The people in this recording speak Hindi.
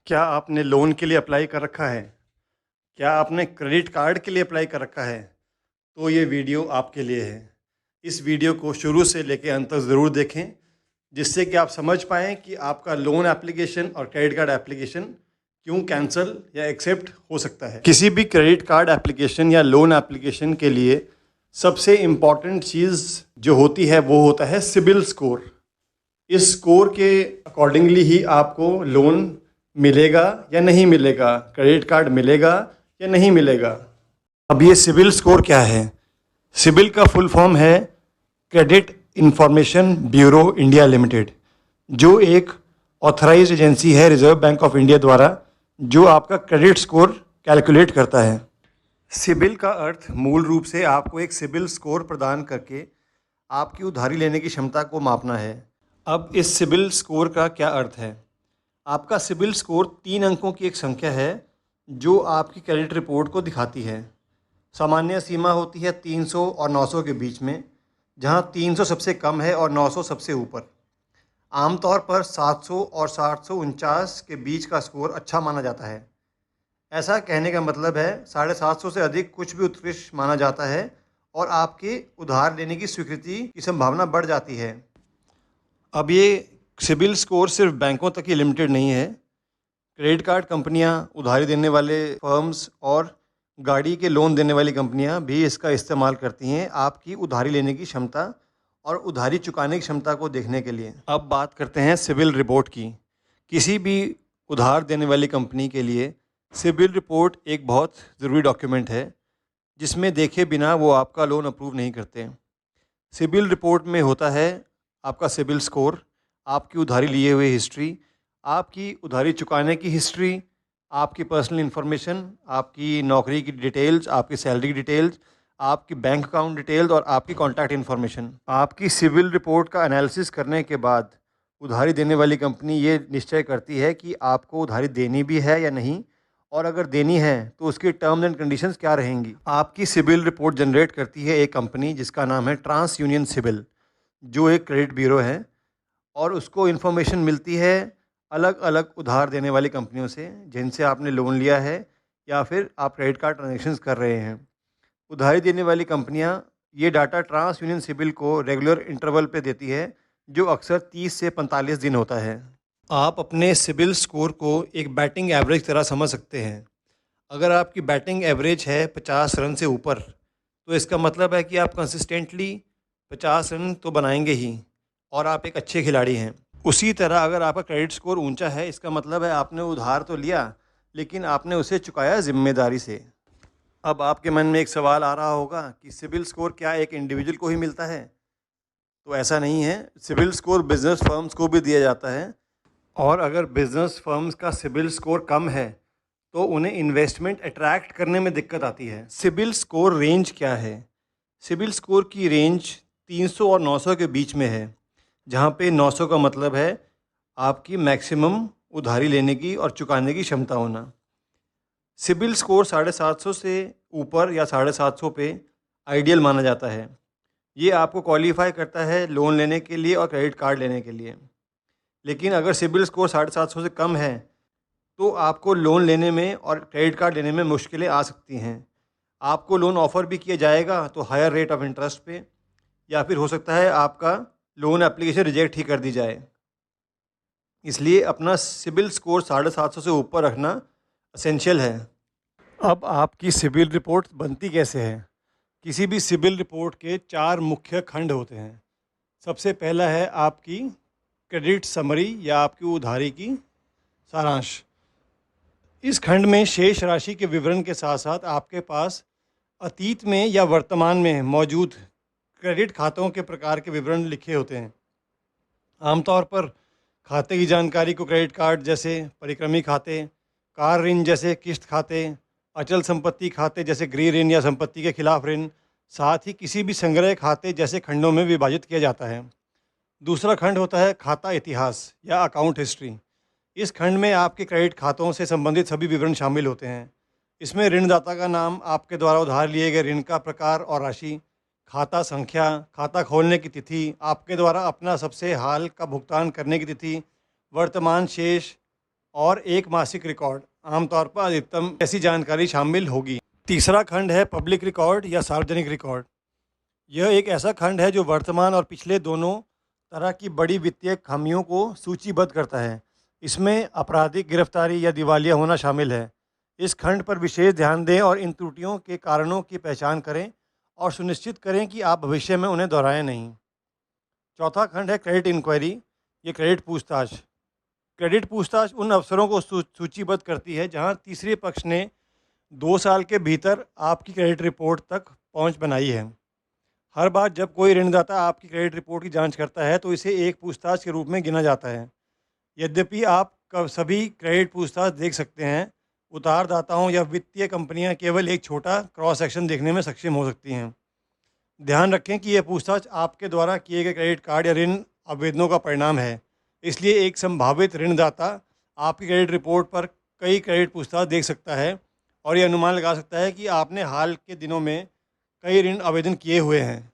क्या आपने लोन के लिए अप्लाई कर रखा है? क्या आपने क्रेडिट कार्ड के लिए अप्लाई कर रखा है? तो ये वीडियो आपके लिए है। इस वीडियो को शुरू से लेकर अंत तक ज़रूर देखें, जिससे कि आप समझ पाएँ कि आपका लोन एप्लीकेशन और क्रेडिट कार्ड एप्लीकेशन क्यों कैंसल या एक्सेप्ट हो सकता है। किसी भी क्रेडिट कार्ड एप्लीकेशन या लोन एप्लीकेशन के लिए सबसे इम्पॉर्टेंट चीज़ जो होती है वो होता है सिबिल स्कोर। इस स्कोर के अकॉर्डिंगली ही आपको लोन मिलेगा या नहीं मिलेगा, क्रेडिट कार्ड मिलेगा या नहीं मिलेगा। अब ये सिबिल स्कोर क्या है? सिबिल का फुल फॉर्म है credit information bureau India limited, जो एक ऑथराइज्ड एजेंसी है रिजर्व बैंक ऑफ इंडिया द्वारा, जो आपका क्रेडिट स्कोर कैलकुलेट करता है। सिबिल का अर्थ मूल रूप से आपको एक सिबिल स्कोर प्रदान करके आपकी उधारी लेने की क्षमता को मापना है। अब इस सिबिल स्कोर का क्या अर्थ है? आपका सिबिल स्कोर 3 अंकों की एक संख्या है जो आपकी क्रेडिट रिपोर्ट को दिखाती है। सामान्य सीमा होती है 300 और 900 के बीच में, जहां 300 सबसे कम है और 900 सबसे ऊपर। आमतौर पर 700 और 749 के बीच का स्कोर अच्छा माना जाता है। ऐसा कहने का मतलब है 750 से अधिक कुछ भी उत्कृष्ट माना जाता है और आपके उधार लेने की स्वीकृति की संभावना बढ़ जाती है। अब ये सिबिल स्कोर सिर्फ बैंकों तक ही लिमिटेड नहीं है। क्रेडिट कार्ड कंपनियां, उधारी देने वाले फर्म्स और गाड़ी के लोन देने वाली कंपनियां भी इसका इस्तेमाल करती हैं आपकी उधारी लेने की क्षमता और उधारी चुकाने की क्षमता को देखने के लिए। अब बात करते हैं सिबिल रिपोर्ट की। किसी भी उधार देने वाली कंपनी के लिए सिबिल रिपोर्ट एक बहुत ज़रूरी डॉक्यूमेंट है, जिसमें देखे बिना वो आपका लोन अप्रूव नहीं करते। सिबिल रिपोर्ट में होता है आपका सिबिल स्कोर, आपकी उधारी लिए हुए हिस्ट्री, आपकी उधारी चुकाने की हिस्ट्री, आपकी पर्सनल इन्फॉर्मेशन, आपकी नौकरी की डिटेल्स, आपकी सैलरी की डिटेल्स, आपकी बैंक अकाउंट डिटेल्स और आपकी कॉन्टैक्ट इन्फॉर्मेशन। आपकी सिबिल रिपोर्ट का एनालिसिस करने के बाद उधारी देने वाली कंपनी ये निश्चय करती है कि आपको उधारी देनी भी है या नहीं, और अगर देनी है तो उसकी टर्म्स एंड कंडीशंस क्या रहेंगी। आपकी सिबिल रिपोर्ट जनरेट करती है एक कंपनी जिसका नाम है ट्रांस यूनियन सिबिल, जो एक क्रेडिट ब्यूरो है, और उसको इन्फॉर्मेशन मिलती है अलग अलग उधार देने वाली कंपनियों से जिनसे आपने लोन लिया है या फिर आप क्रेडिट कार्ड ट्रांजेक्शन्स कर रहे हैं। उधारी देने वाली कंपनियां ये डाटा ट्रांस यूनियन सिबिल को रेगुलर इंटरवल पे देती है, जो अक्सर 30 से 45 दिन होता है। आप अपने सिबिल स्कोर को एक बैटिंग एवरेज तरह समझ सकते हैं। अगर आपकी बैटिंग एवरेज है 50 रन से ऊपर, तो इसका मतलब है कि आप कंसिस्टेंटली 50 रन तो बनाएंगे ही और आप एक अच्छे खिलाड़ी हैं। उसी तरह अगर आपका क्रेडिट स्कोर ऊंचा है, इसका मतलब है आपने उधार तो लिया लेकिन आपने उसे चुकाया जिम्मेदारी से। अब आपके मन में एक सवाल आ रहा होगा कि सिबिल स्कोर क्या एक इंडिविजुअल को ही मिलता है? तो ऐसा नहीं है। सिबिल स्कोर बिजनेस फर्म्स को भी दिया जाता है, और अगर बिजनेस फर्म्स का सिबिल स्कोर कम है तो उन्हें इन्वेस्टमेंट अट्रैक्ट करने में दिक्कत आती है। सिबिल स्कोर रेंज क्या है? सिबिल स्कोर की रेंज 300 और 900 के बीच में है, जहाँ पे 900 का मतलब है आपकी मैक्सिमम उधारी लेने की और चुकाने की क्षमता होना। सिबिल स्कोर 750 से ऊपर या 750 पे आइडियल माना जाता है। ये आपको क्वालिफाई करता है लोन लेने के लिए और क्रेडिट कार्ड लेने के लिए। लेकिन अगर सिबिल स्कोर 750 से कम है तो आपको लोन लेने में और क्रेडिट कार्ड लेने में मुश्किलें आ सकती हैं। आपको लोन ऑफ़र भी किया जाएगा तो हायर रेट ऑफ इंटरेस्ट पे, या फिर हो सकता है आपका लोन एप्लीकेशन रिजेक्ट ही कर दी जाए। इसलिए अपना सिबिल स्कोर 750 से ऊपर रखना असेंशियल है। अब आपकी सिबिल रिपोर्ट बनती कैसे है? किसी भी सिबिल रिपोर्ट के 4 मुख्य खंड होते हैं। सबसे पहला है आपकी क्रेडिट समरी या आपकी उधारी की सारांश। इस खंड में शेष राशि के विवरण के साथ साथ आपके पास अतीत में या वर्तमान में मौजूद क्रेडिट खातों के प्रकार के विवरण लिखे होते हैं। आमतौर पर खाते की जानकारी को क्रेडिट कार्ड जैसे परिक्रमी खाते, कार ऋण जैसे किश्त खाते, अचल संपत्ति खाते जैसे गृह ऋण या संपत्ति के खिलाफ ऋण, साथ ही किसी भी संग्रह खाते जैसे खंडों में विभाजित किया जाता है। दूसरा खंड होता है खाता इतिहास या अकाउंट हिस्ट्री। इस खंड में आपके क्रेडिट खातों से संबंधित सभी विवरण शामिल होते हैं। इसमें ऋणदाता का नाम, आपके द्वारा उधार लिए गए ऋण का प्रकार और राशि, खाता संख्या, खाता खोलने की तिथि, आपके द्वारा अपना सबसे हाल का भुगतान करने की तिथि, वर्तमान शेष, और एक मासिक रिकॉर्ड। आमतौर पर अधिकतम ऐसी जानकारी शामिल होगी। तीसरा खंड है पब्लिक रिकॉर्ड या सार्वजनिक रिकॉर्ड। यह एक ऐसा खंड है जो वर्तमान और पिछले दोनों तरह की बड़ी वित्तीय खामियों को सूचीबद्ध करता है। इसमें आपराधिक गिरफ्तारी या दिवालिया होना शामिल है। इस खंड पर विशेष ध्यान दें और इन त्रुटियों के कारणों की पहचान करें और सुनिश्चित करें कि आप भविष्य में उन्हें दोहराएं नहीं। चौथा खंड है क्रेडिट इंक्वायरी, ये क्रेडिट पूछताछ। क्रेडिट पूछताछ उन अवसरों को सूचीबद्ध करती है जहां तीसरे पक्ष ने 2 साल के भीतर आपकी क्रेडिट रिपोर्ट तक पहुंच बनाई है। हर बार जब कोई ऋणदाता आपकी क्रेडिट रिपोर्ट की जांच करता है तो इसे एक पूछताछ के रूप में गिना जाता है। यद्यपि आप सभी क्रेडिट पूछताछ देख सकते हैं, उधारदाताओं या वित्तीय कंपनियां केवल एक छोटा क्रॉस सेक्शन देखने में सक्षम हो सकती हैं। ध्यान रखें कि यह पूछताछ आपके द्वारा किए गए क्रेडिट कार्ड या ऋण आवेदनों का परिणाम है। इसलिए एक संभावित ऋणदाता आपकी क्रेडिट रिपोर्ट पर कई क्रेडिट पूछताछ देख सकता है और ये अनुमान लगा सकता है कि आपने हाल के दिनों में कई ऋण आवेदन किए हुए हैं।